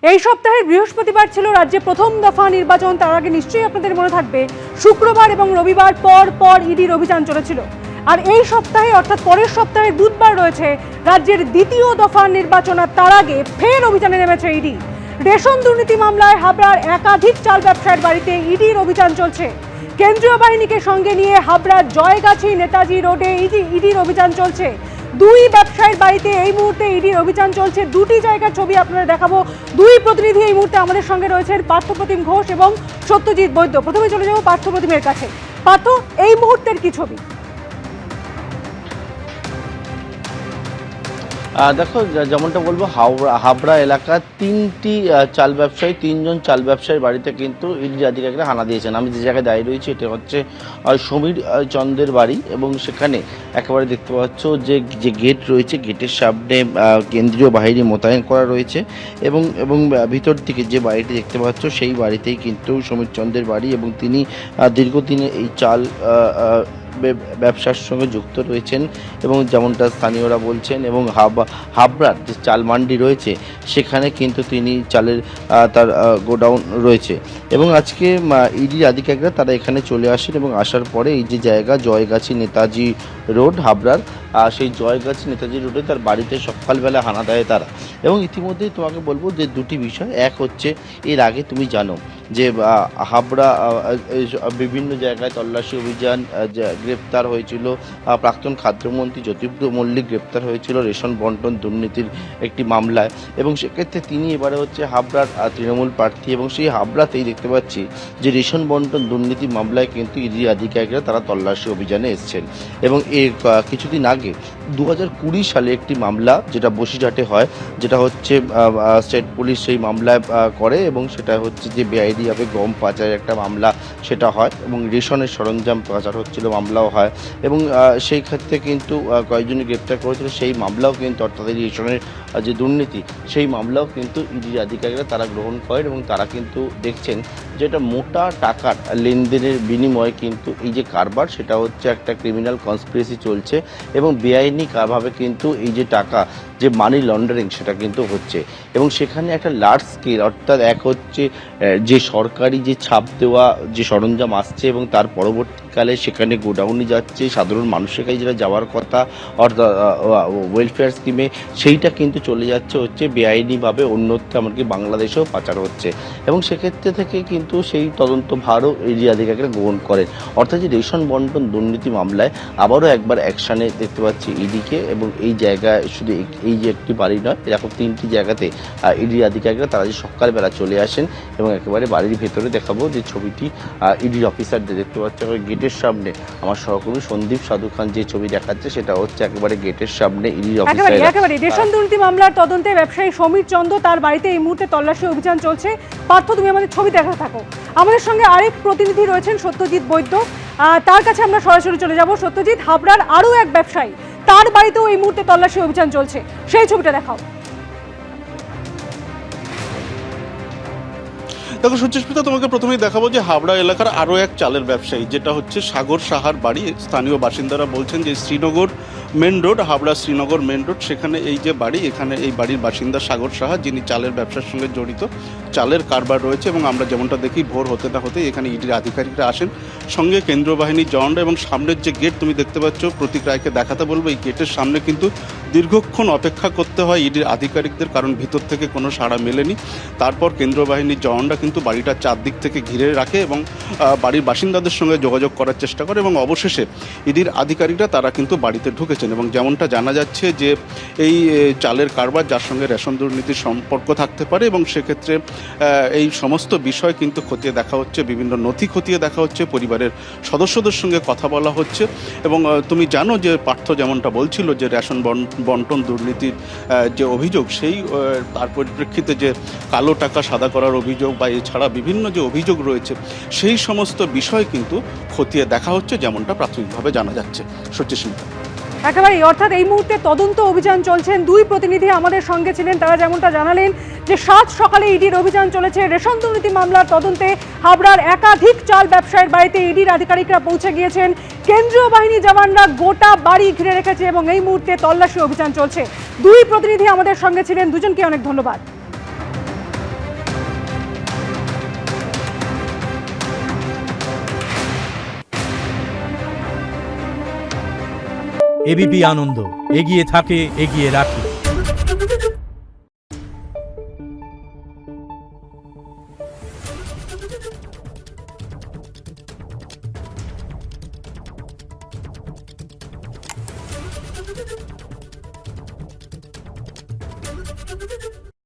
এই সপ্তাহের বৃহস্পতিবার ছিল রাজ্যে প্রথম দফা নির্বাচন। তার আগে নিশ্চয়ই আপনাদের মনে থাকবে শুক্রবার এবং রবিবার পর পর ইডির অভিযান চলেছিল। আর এই সপ্তাহে অর্থাৎ পরের সপ্তাহের বুধবার রয়েছে রাজ্যের দ্বিতীয় দফা নির্বাচন। আর তার আগে ফের অভিযানে নেমেছে ইডি। রেশন দুর্নীতি মামলায় হাবড়ার একাধিক চাল ব্যবসায়ীর বাড়িতে ইডির অভিযান চলছে। কেন্দ্রীয় বাহিনীকে সঙ্গে নিয়ে হাবড়ার জয়গাছি নেতাজি রোডে ইডির অভিযান চলছে। দুই ব্যবসায়ীর বাড়িতে এই মুহূর্তে ইডির অভিযান চলছে। দুটি জায়গার ছবি আপনারা দেখাবো। দুই প্রতিনিধি এই মুহূর্তে আমাদের সঙ্গে রয়েছেন, পার্থপ্রতিম ঘোষ এবং সত্যজিৎ বৈদ্য। প্রথমে চলে যাবো পার্থপ্রতিমের কাছে। পার্থ, এই মুহূর্তের কি ছবি? দেখো, যেমনটা বলবো, হাবড়া এলাকার তিনজন চাল ব্যবসায়ীর বাড়িতে কিন্তু ইডি আধিকারিকরা হানা দিয়েছেন। আমি যে জায়গায় দাঁড়িয়ে রয়েছি এটা হচ্ছে সমীর চন্দ্রের বাড়ি, এবং সেখানে একেবারে দেখতে পাচ্ছ যে গেট রয়েছে, গেটের সামনে কেন্দ্রীয় বাহিনী মোতায়েন করা রয়েছে, এবং ভিতর দিকে যে বাড়িটি দেখতে পাচ্ছ সেই বাড়িতেই কিন্তু সমীর চন্দ্রের বাড়ি, এবং তিনি দীর্ঘদিনের এই চাল ব্যবসার সঙ্গে যুক্ত রয়েছেন। এবং যেমনটা স্থানীয়রা বলছেন, এবং হাবড়ার যে চাল মান্ডি রয়েছে সেখানে কিন্তু তিনি চালের তার গোডাউন রয়েছে। এবং আজকে ইডি আধিকারিকরা তারা এখানে চলে আসেন, এবং আসার পরে এই যে জায়গা জয়গাছি নেতাজি রোড হাবড়ার, সেই জয়গাছি নেতাজি রোডে তার বাড়িতে সকালবেলা হানা দেয় তারা। এবং ইতিমধ্যেই তোমাকে বলবো যে দুটি বিষয়। এক হচ্ছে, এর আগে তুমি জানো যে হাবড়া বিভিন্ন জায়গায় তল্লাশি অভিযান, গ্রেপ্তার হয়েছিল প্রাক্তন খাদ্যমন্ত্রী জ্যোতিপ্রিয় মল্লিক, গ্রেপ্তার হয়েছিল রেশন বন্টন দুর্নীতির একটি মামলায়। এবং সেক্ষেত্রে তিনি এবারে হচ্ছে হাবড়ার তৃণমূল প্রার্থী, এবং সেই হাবড়াতেই দেখতে পাচ্ছি যে রেশন বন্টন দুর্নীতি মামলায় কিন্তু ইডি আধিকারিকরা তারা তল্লাশি অভিযানে এসছেন। এবং এর কিছুদিন আগে 2020 সালে একটি মামলা যেটা বসিরহাটে হয়, যেটা হচ্ছে স্টেট পুলিশ সেই মামলায় করে, এবং সেটা হচ্ছে যে বেআইনিভাবে গম পাচারের একটা মামলা সেটা হয়, এবং রেশনের সরঞ্জাম পাচার হচ্ছিল মামলাও হয়। এবং সেই ক্ষেত্রে কিন্তু কয়েকজনই গ্রেপ্তার করেছিল। সেই মামলাও কিন্তু, অর্থাৎ রেশনের যে দুর্নীতি সেই মামলাও কিন্তু ইডি আধিকারিকরা তারা গ্রহণ করেন, এবং তারা কিন্তু দেখছেন যে এটা মোটা টাকার লেনদেনের বিনিময়ে কিন্তু এই যে কারবার সেটা হচ্ছে একটা ক্রিমিনাল কনস্পিরেসি চলছে, এবং বেআইনিভাবে কিন্তু এই যে টাকা যে মানি লন্ডারিং সেটা কিন্তু হচ্ছে। এবং সেখানে একটা লার্জ স্কেল, অর্থাৎ এক হচ্ছে যে সরকারি যে ছাপ দেওয়া যে সরঞ্জাম আসছে, এবং তার পরবর্তীকালে সেখানে গোডাউনে যাচ্ছে, সাধারণ মানুষের কাছে যেটা যাওয়ার কথা অর্থাৎ ওয়েলফেয়ার স্কিমে, সেইটা কিন্তু চলে যাচ্ছে হচ্ছে বেআইনিভাবে অন্যত্র, এমনকি বাংলাদেশেও পাচার হচ্ছে। এবং সেক্ষেত্রে থেকে কিন্তু সেই তদন্ত ভারও ইডি আধিকারিকরা গ্রহণ করেন। অর্থাৎ যে রেশন বন্টন দুর্নীতি মামলায় আবারও একবার অ্যাকশানে দেখতে পাচ্ছি ইডিকে। এবং এই জায়গায় শুধু এই যে একটি বাড়ি নয়, এরকম 3টি জায়গাতে ইডি আধিকারিকরা তারা যে সকালবেলা চলে আসেন, এবং একেবারে বাড়ির ভেতরে দেখাবো যে ছবিটি ইডির অফিসারদের দেখতে পাচ্ছে গেটের সামনে। আমার সহকর্মী সন্দীপ সাধু খান যে ছবি দেখাচ্ছে সেটা হচ্ছে একেবারে গেটের সামনে ইডির অফিসার। একেবারে রেশন দুর্নীতি মামলার তদন্তে ব্যবসায়ী সমীর চন্দ্র, তার বাড়িতে এই মুহূর্তে তল্লাশি অভিযান চলছে। পার্থ, তুমি আমাদের ছবি দেখা থাকো। আমাদের সঙ্গে আরেক প্রতিনিধি রয়েছেন সত্যজিৎ বৈদ্য, তার কাছে আমরা সরাসরি চলে যাব। সত্যজিৎ, হাবড়ার আরও এক ব্যবসায়ী, তার বাড়িতেও এই মুহূর্তে তল্লাশি অভিযান চলছে, সেই ছবিটা দেখাও। দেখো সুচিস্মিতা, তোমাকে প্রথমেই দেখাবো যে হাবড়া এলাকার আরও এক চালের ব্যবসায়ী, যেটা হচ্ছে সাগর সাহার বাড়ি। স্থানীয় বাসিন্দারা বলছেন যে Srinagar main road, Habra Srinagar main road, সেখানে এই যে বাড়ি, এখানে এই বাড়ির বাসিন্দা সাগর সাহা, যিনি চালের ব্যবসার সঙ্গে জড়িত, চালের কারবার রয়েছে। এবং আমরা যেমনটা দেখি ভোর হতে না হতেই এখানে ইডির আধিকারিকরা আসেন, সঙ্গে কেন্দ্রীয় বাহিনীর জওয়ানরা। এবং সামনের যে গেট তুমি দেখতে পাচ্ছ, প্রতীক রায়কে দেখাতে বলবো, এই গেটের সামনে কিন্তু দীর্ঘক্ষণ অপেক্ষা করতে হয় ইডির আধিকারিকদের, কারণ ভিতর থেকে কোনো সাড়া মেলেনি। তারপর কেন্দ্রীয় বাহিনীর জওয়ানরা কিন্তু বাড়িটা চারদিক থেকে ঘিরে রাখে, এবং বাড়ির বাসিন্দাদের সঙ্গে যোগাযোগ করার চেষ্টা করে, এবং অবশেষে ইডির আধিকারিকরা তারা কিন্তু বাড়িতে ঢুকেছেন। এবং যেমনটা জানা যাচ্ছে যে এই চালের কারবার যার সঙ্গে রেশন দুর্নীতির সম্পর্ক থাকতে পারে, এবং সেক্ষেত্রে এই সমস্ত বিষয় কিন্তু খতিয়ে দেখা হচ্ছে, বিভিন্ন নথি খতিয়ে দেখা হচ্ছে, পরিবারের সদস্যদের সঙ্গে কথা বলা হচ্ছে। এবং তুমি জানো যে পার্থ যেমনটা বলছিল যে রেশন বন্টন দুর্নীতির যে অভিযোগ, সেই তার পরিপ্রেক্ষিতে যে কালো টাকা সাদা করার অভিযোগ বা এছাড়া বিভিন্ন যে অভিযোগ রয়েছে, সেই সমস্ত বিষয় কিন্তু খতিয়ে দেখা হচ্ছে, যেমনটা প্রাথমিকভাবে জানা যাচ্ছে। সচিস্মিতা, একেবারেই, অর্থাৎ এই মুহূর্তে তদন্ত অভিযান চলছেন। দুই প্রতিনিধি আমাদের সঙ্গে ছিলেন, তারা যেমনটা জানালেন যে সাত সকালে ইডির অভিযান চলেছে রেশন দুর্নীতি মামলার তদন্তে। হাবড়ার একাধিক চাল ব্যবসায়ীর বাড়িতে ইডির আধিকারিকরা পৌঁছে গিয়েছেন, কেন্দ্রীয় বাহিনী জওয়ানরা গোটা বাড়ি ঘিরে রেখেছে, এবং এই মুহূর্তে তল্লাশি অভিযান চলছে। দুই প্রতিনিধি আমাদের সঙ্গে ছিলেন, দুজনকে অনেক ধন্যবাদ। এবিপি আনন্দ, এগিয়ে থাকে, এগিয়ে রাখে।